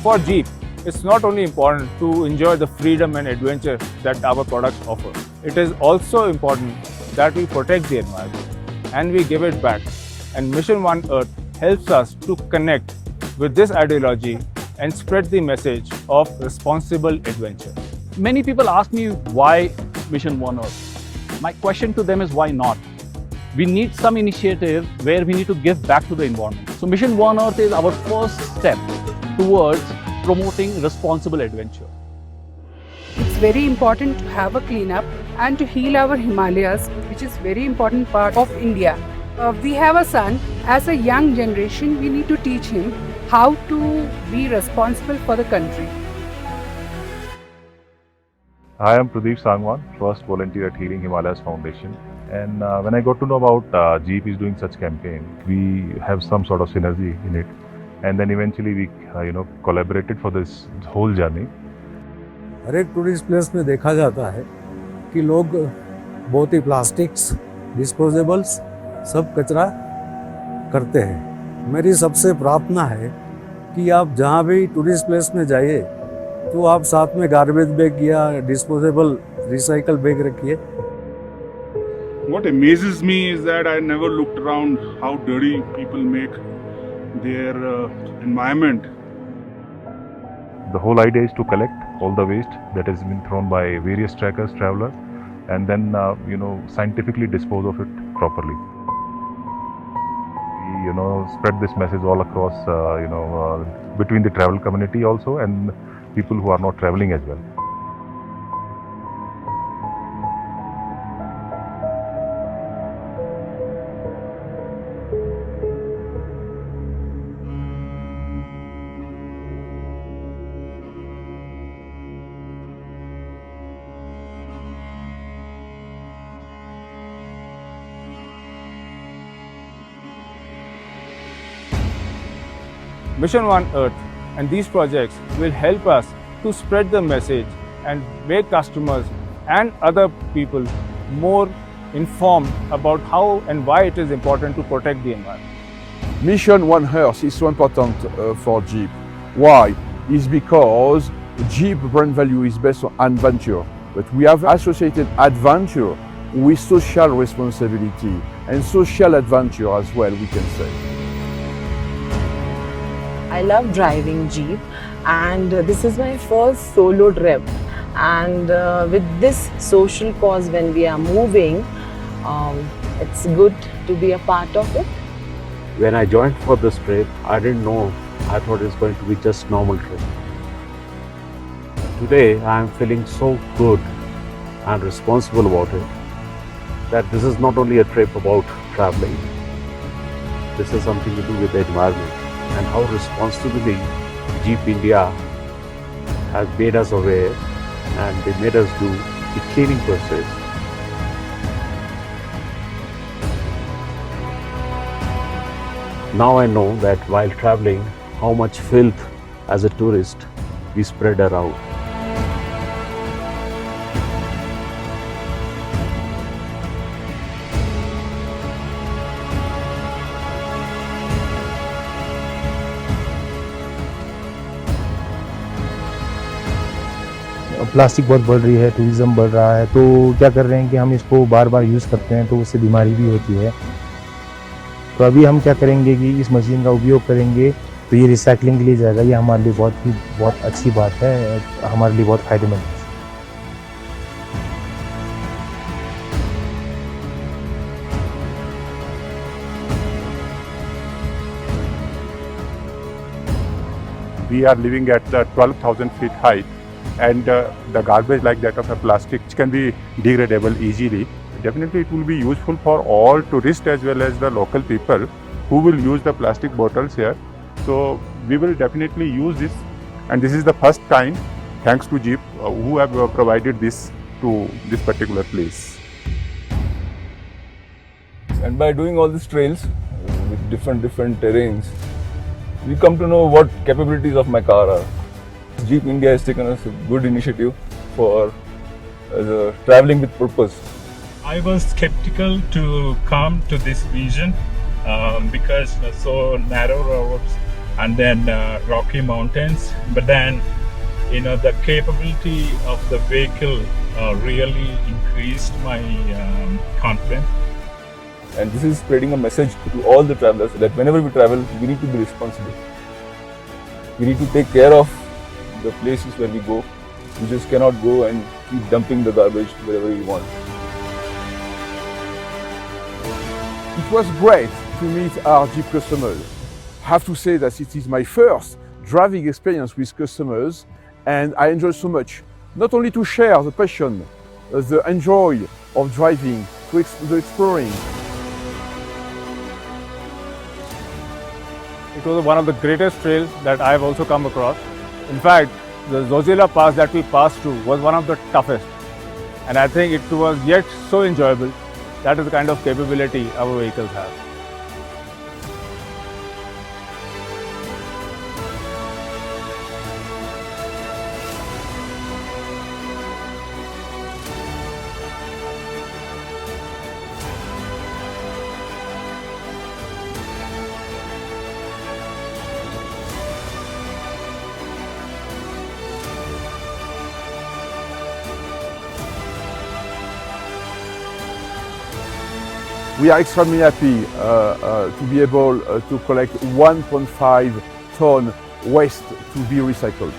For Jeep, it's not only important to enjoy the freedom and adventure that our products offer. It is also important that we protect the environment and we give it back. And Mission One Earth helps us to connect with this ideology and spread the message of responsible adventure. Many people ask me why Mission One Earth. My question to them is why not? We need some initiative where we need to give back to the environment. So Mission One Earth is our first step towards promoting responsible adventure. It's very important to have a cleanup and to heal our Himalayas, which is very important part of India. We have a son. As a young generation, we need to teach him how to be responsible for the country. I am Pradeep Sangwan, first volunteer at Healing Himalayas Foundation. And when I got to know about Jeep is doing such campaign, we have some sort of synergy in it. And then eventually we, collaborated for this whole journey. हर एक tourist place में देखा जाता है कि लोग बहुत ही plastics, disposables, सब कचरा करते हैं। मेरी सबसे प्रार्थना है कि आप जहाँ भी टूरिस्ट प्लेस में जाइए तो आप साथ में गार्बेज बैग या डिस्पोजेबल रिसाइकल बैग रखिए। What amazes me is that I never looked around how dirty people make their environment. The whole idea is to collect all the waste that has been thrown by various trekkers, travelers, and then scientifically dispose of it properly. We spread this message all across between the travel community also and people who are not traveling as well. Mission One Earth and these projects will help us to spread the message and make customers and other people more informed about how and why it is important to protect the environment. Mission One Earth is so important for Jeep. Why? It's because Jeep brand value is based on adventure, but we have associated adventure with social responsibility and social adventure as well, we can say. I love driving Jeep and this is my first solo trip, and with this social cause when we are moving, it's good to be a part of it. When I joined for this trip, I didn't know. I thought it was going to be just normal trip. Today I am feeling so good and responsible about it, that this is not only a trip about traveling, this is something to do with the environment and how responsibly Jeep India has made us aware and they made us do the cleaning process. Now I know that while traveling, how much filth as a tourist we spread around. Plastic बहुत बढ़ रही है, tourism बढ़ रहा है, तो क्या कर रहे हैं कि हम इसको बार बार यूज़ करते हैं तो उससे बीमारी भी होती है। तो अभी हम क्या करेंगे कि इस मशीन का उपयोग करेंगे तो ये रिसाइकलिंग के लिए जाएगा। ये हमारे लिए बहुत अच्छी बात है, हमारे लिए बहुत फ़ायदेमंद है। We are living at 12,000 feet height, and the garbage like that of a plastic can be degradable easily. Definitely it will be useful for all tourists as well as the local people who will use the plastic bottles here. So we will definitely use this, and this is the first kind, thanks to Jeep, who have provided this to this particular place. And by doing all these trails with different terrains, we come to know what capabilities of my car are. Jeep India has taken us a good initiative for traveling with purpose. I was skeptical to come to this vision because so narrow roads and then Rocky Mountains. But then, the capability of the vehicle really increased my confidence. And this is spreading a message to all the travelers that whenever we travel, we need to be responsible. We need to take care of the places where we go. We just cannot go and keep dumping the garbage wherever we want. It was great to meet our Jeep customers. I have to say that it is my first driving experience with customers, and I enjoy so much. Not only to share the passion, the enjoy of driving, the exploring. It was one of the greatest trails that I have also come across. In fact, the Zojila Pass that we passed through was one of the toughest. And I think it was yet so enjoyable. That is the kind of capability our vehicles have. We are extremely happy to be able to collect 1.5 ton waste to be recycled.